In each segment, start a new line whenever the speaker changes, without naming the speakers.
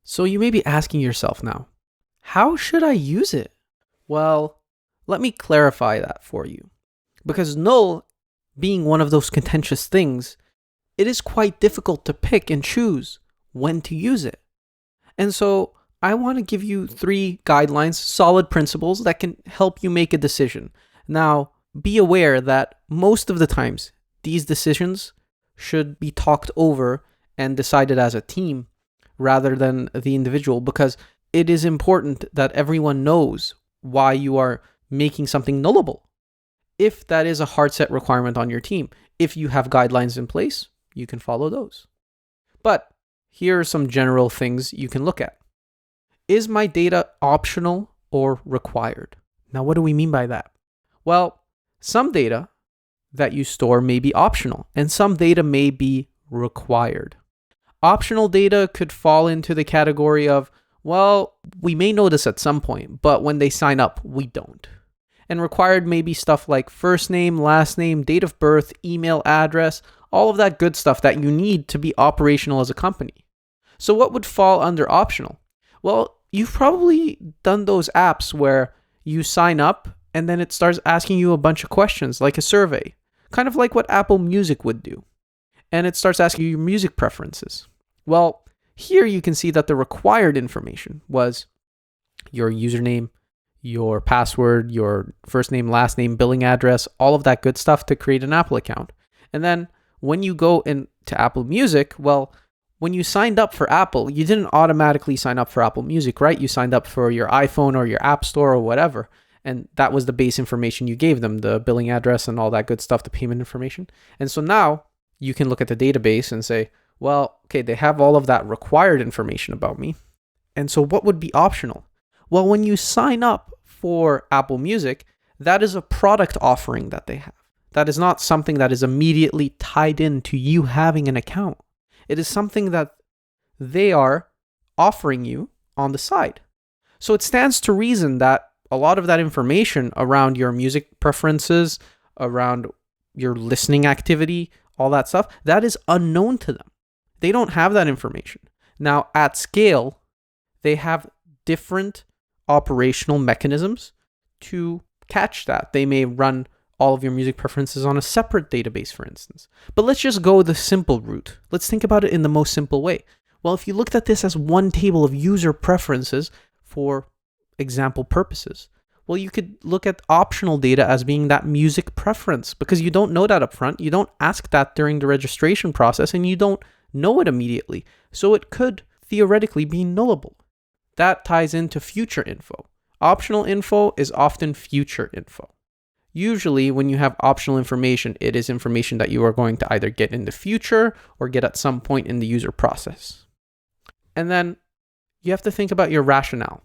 So you may be asking yourself now, how should I use it? Well, let me clarify that for you. Because null being one of those contentious things, it is quite difficult to pick and choose when to use it. And so I want to give you 3 guidelines, solid principles that can help you make a decision. Now, be aware that most of the times, these decisions should be talked over and decided as a team rather than the individual, because it is important that everyone knows why you are making something nullable. If that is a hard set requirement on your team, if you have guidelines in place, you can follow those. But here are some general things you can look at. Is my data optional or required? Now, what do we mean by that? Well, some data that you store may be optional, and some data may be required. Optional data could fall into the category of, well, we may know this at some point, but when they sign up, we don't. And required may be stuff like first name, last name, date of birth, email address, all of that good stuff that you need to be operational as a company. So what would fall under optional? Well, you've probably done those apps where you sign up and then it starts asking you a bunch of questions like a survey, kind of like what Apple Music would do. And it starts asking you your music preferences. Well, here you can see that the required information was your username, your password, your first name, last name, billing address, all of that good stuff to create an Apple account. And then when you go into Apple Music, well, when you signed up for Apple, you didn't automatically sign up for Apple Music, right? You signed up for your iPhone or your App Store or whatever. And that was the base information you gave them, the billing address and all that good stuff, the payment information. And so now you can look at the database and say, well, okay, they have all of that required information about me. And so what would be optional? Well, when you sign up for Apple Music, that is a product offering that they have. That is not something that is immediately tied into you having an account. It is something that they are offering you on the side. So it stands to reason that a lot of that information around your music preferences, around your listening activity, all that stuff, that is unknown to them. They don't have that information. Now, at scale, they have different operational mechanisms to catch that. They may run all of your music preferences on a separate database, for instance. But let's just go the simple route. Let's think about it in the most simple way. Well, if you looked at this as one table of user preferences for example purposes, well, you could look at optional data as being that music preference, because you don't know that up front. You don't ask that during the registration process, and you don't know it immediately. So it could theoretically be nullable. That ties into future info. Optional info is often future info. Usually when you have optional information, it is information that you are going to either get in the future or get at some point in the user process. And then you have to think about your rationale.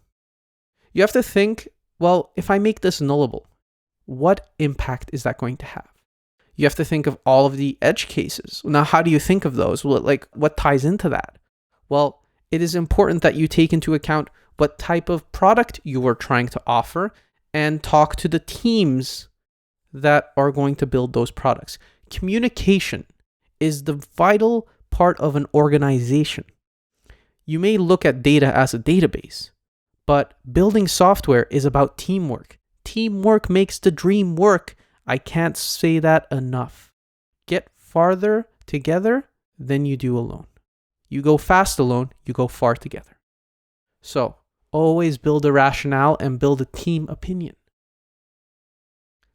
You have to think, well, if I make this nullable, what impact is that going to have? You have to think of all of the edge cases. Now, how do you think of those? Well, what ties into that? Well, it is important that you take into account what type of product you are trying to offer and talk to the teams that are going to build those products. Communication is the vital part of an organization. You may look at data as a database, but building software is about teamwork. Teamwork makes the dream work. I can't say that enough. Get farther together than you do alone. You go fast alone, you go far together. So, always build a rationale and build a team opinion.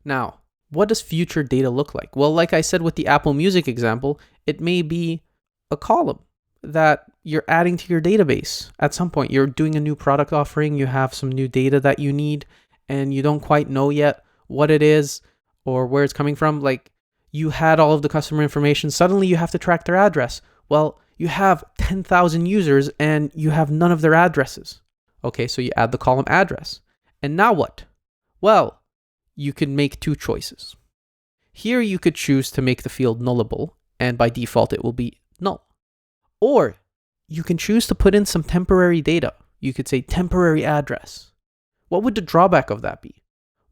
Now, what does future data look like? Well, like I said with the Apple Music example, it may be a column that you're adding to your database. At some point, you're doing a new product offering, you have some new data that you need, and you don't quite know yet what it is or where it's coming from. Like, you had all of the customer information, suddenly you have to track their address. Well, you have 10,000 users and you have none of their addresses. Okay, so you add the column address. And now what? Well, you can make 2 choices. Here you could choose to make the field nullable, and by default it will be null. Or you can choose to put in some temporary data. You could say temporary address. What would the drawback of that be?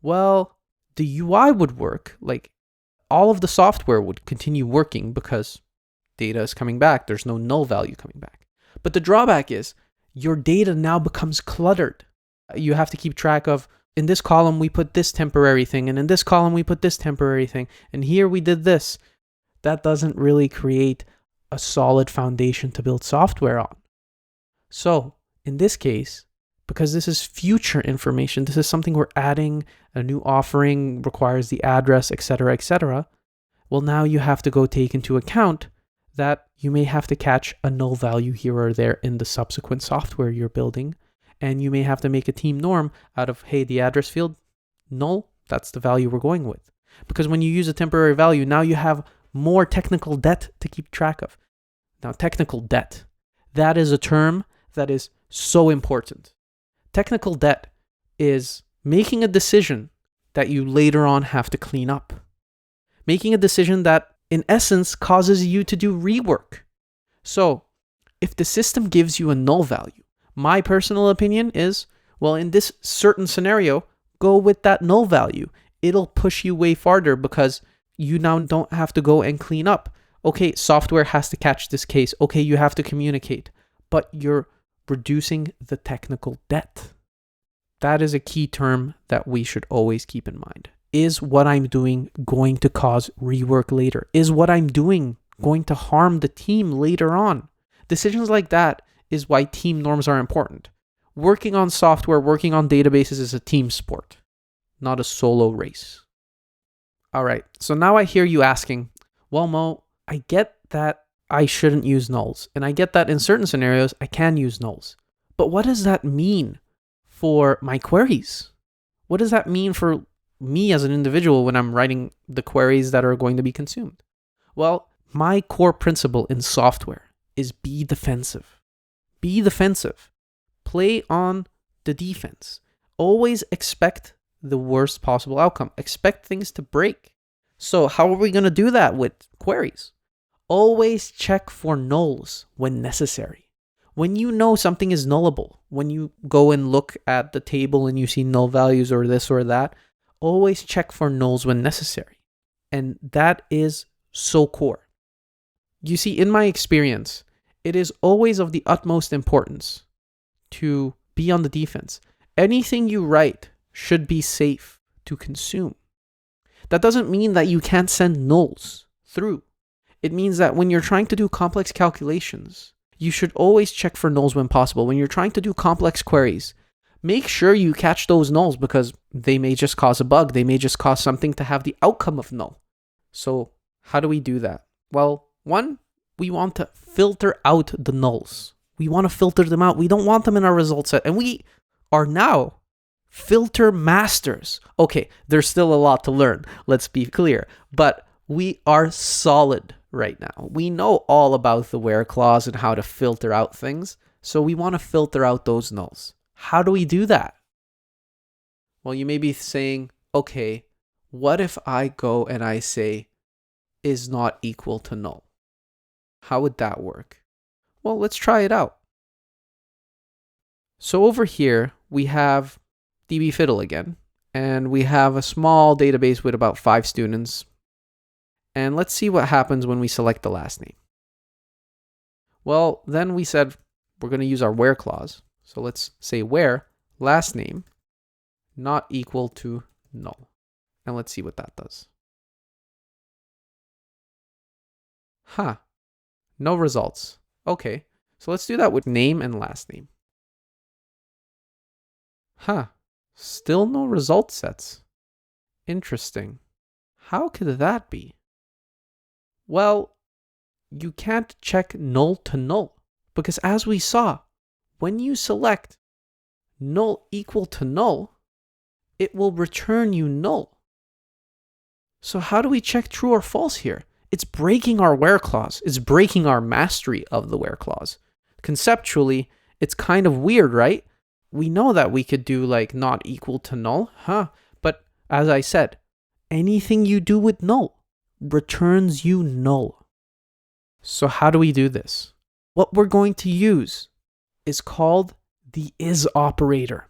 Well, the UI would work, like all of the software would continue working because data is coming back. There's no null value coming back. But the drawback is your data now becomes cluttered. You have to keep track of, in this column we put this temporary thing, and in this column we put this temporary thing, and here we did this. That doesn't really create a solid foundation to build software on. So in this case, because this is future information, this is something we're adding, a new offering requires the address, etc., etc. Well, now you have to go take into account that you may have to catch a null value here or there in the subsequent software you're building. And you may have to make a team norm out of, hey, the address field, null, that's the value we're going with. Because when you use a temporary value, now you have more technical debt to keep track of. Now, technical debt, that is a term that is so important. Technical debt is making a decision that you later on have to clean up. Making a decision that, in essence, causes you to do rework. So, if the system gives you a null value, my personal opinion is, well, in this certain scenario, go with that null value. It'll push you way farther because you now don't have to go and clean up. Okay, software has to catch this case. Okay, you have to communicate. But you're reducing the technical debt. That is a key term that we should always keep in mind. Is what I'm doing going to cause rework later? Is what I'm doing going to harm the team later on? Decisions like that is why team norms are important. Working on software, working on databases is a team sport, not a solo race. All right, so now I hear you asking, well, Mo, I get that I shouldn't use nulls, and I get that in certain scenarios I can use nulls. But what does that mean for my queries? What does that mean for me as an individual when I'm writing the queries that are going to be consumed? Well, my core principle in software is be defensive. Be defensive. Play on the defense. Always expect the worst possible outcome. Expect things to break. So how are we going to do that with queries? Always check for nulls when necessary. When you know something is nullable, when you go and look at the table and you see null values or this or that, always check for nulls when necessary. And that is so core. You see, in my experience, it is always of the utmost importance to be on the defense. Anything you write should be safe to consume. That doesn't mean that you can't send nulls through. It means that when you're trying to do complex calculations, you should always check for nulls when possible. When you're trying to do complex queries, make sure you catch those nulls because they may just cause a bug. They may just cause something to have the outcome of null. So how do we do that? Well, one, we want to filter out the nulls. We want to filter them out. We don't want them in our result set. And we are now filter masters. Okay, there's still a lot to learn. Let's be clear. But we are solid right now. We know all about the where clause and how to filter out things. So we want to filter out those nulls. How do we do that? Well, you may be saying, okay, what if I go and I say is not equal to null? How would that work? Well, let's try it out. So over here, we have DB Fiddle again, and we have a small database with about 5 students. And let's see what happens when we select the last name. Well, then we said we're going to use our where clause. So let's say where last name not equal to null. And let's see what that does. No results. Okay, so let's do that with name and last name. Still no result sets. Interesting. How could that be? Well, you can't check null to null because as we saw, when you select null equal to null, it will return you null. So how do we check true or false here? It's breaking our where clause. It's breaking our mastery of the where clause. Conceptually, it's kind of weird, right? We know that we could do like not equal to null, but as I said, anything you do with null returns you null. So how do we do this? What we're going to use is called the is operator.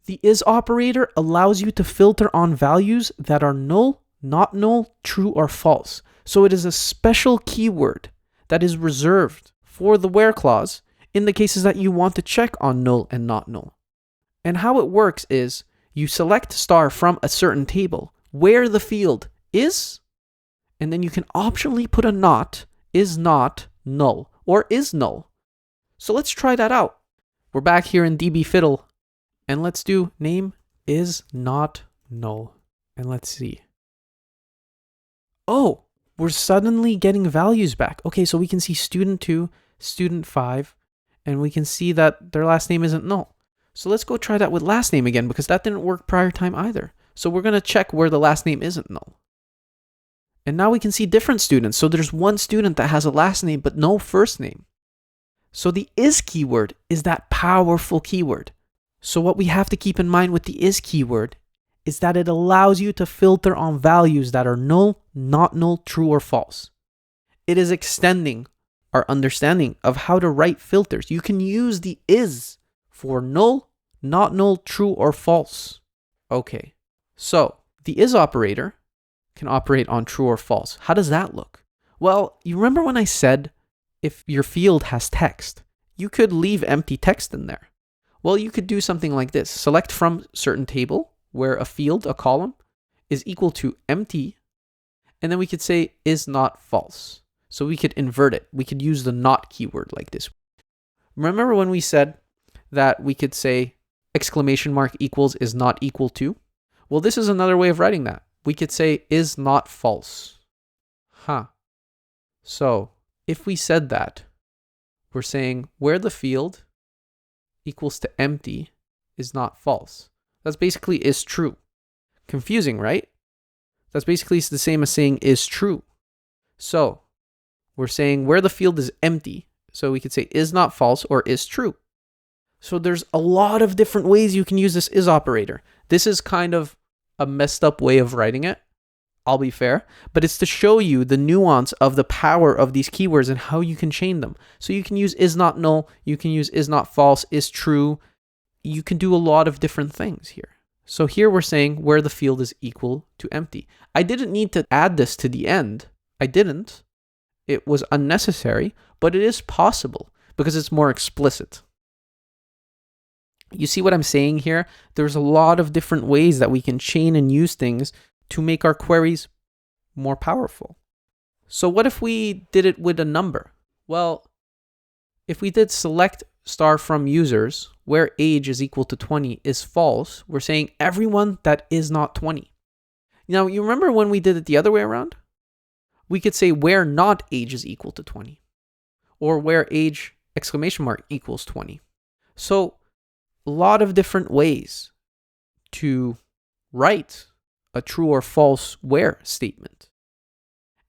The is operator allows you to filter on values that are null, not null, true, or false. So it is a special keyword that is reserved for the where clause in the cases that you want to check on null and not null. And how it works is you select star from a certain table where the field is, and then you can optionally put a not, is not null, or is null. So let's try that out. We're back here in DB Fiddle, and let's do name is not null. And let's see. Oh, we're suddenly getting values back. Okay, so we can see student 2, student 5, and we can see that their last name isn't null. So let's go try that with last name again, because that didn't work prior time either. So we're going to check where the last name isn't null. And now we can see different students. So there's one student that has a last name but no first name. So the is keyword is that powerful keyword. So what we have to keep in mind with the is keyword is that it allows you to filter on values that are null, not null, true, or false. It is extending our understanding of how to write filters. You can use the is for null, not null, true, or false. Okay, so the is operator can operate on true or false. How does that look? Well, you remember when I said if your field has text, you could leave empty text in there. Well, you could do something like this. Select from certain table where a field, a column, is equal to empty, and then we could say is not false. So we could invert it. We could use the not keyword like this. Remember when we said that we could say exclamation mark equals is not equal to? Well, this is another way of writing that. We could say is not false. So if we said that, we're saying where the field equals to empty is not false. That's basically is true. Confusing, right? That's basically the same as saying is true. So we're saying where the field is empty. So we could say is not false or is true. So there's a lot of different ways you can use this is operator. This is kind of a messed up way of writing it, I'll be fair, but it's to show you the nuance of the power of these keywords and how you can chain them. So you can use is not null, you can use is not false, is true. You can do a lot of different things here. So here we're saying where the field is equal to empty. I didn't need to add this to the end. I didn't. It was unnecessary, but it is possible because it's more explicit. You see what I'm saying here? There's a lot of different ways that we can chain and use things to make our queries more powerful. So what if we did it with a number? Well, if we did select star from users where age is equal to 20 is false, we're saying everyone that is not 20. Now, you remember when we did it the other way around? We could say where not age is equal to 20 or where age exclamation mark equals 20. So a lot of different ways to write a true or false where statement.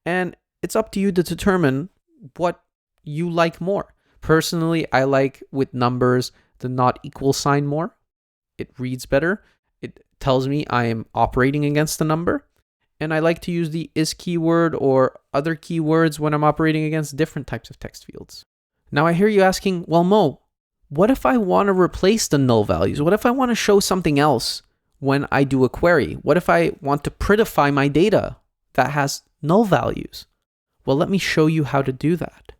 And it's up to you to determine what you like more. Personally, I like with numbers the not equal sign more. It reads better. It tells me I am operating against a number. And I like to use the is keyword or other keywords when I'm operating against different types of text fields. Now I hear you asking, well, Mo, what if I want to replace the null values? What if I want to show something else when I do a query? What if I want to prettify my data that has null values? Well, let me show you how to do that.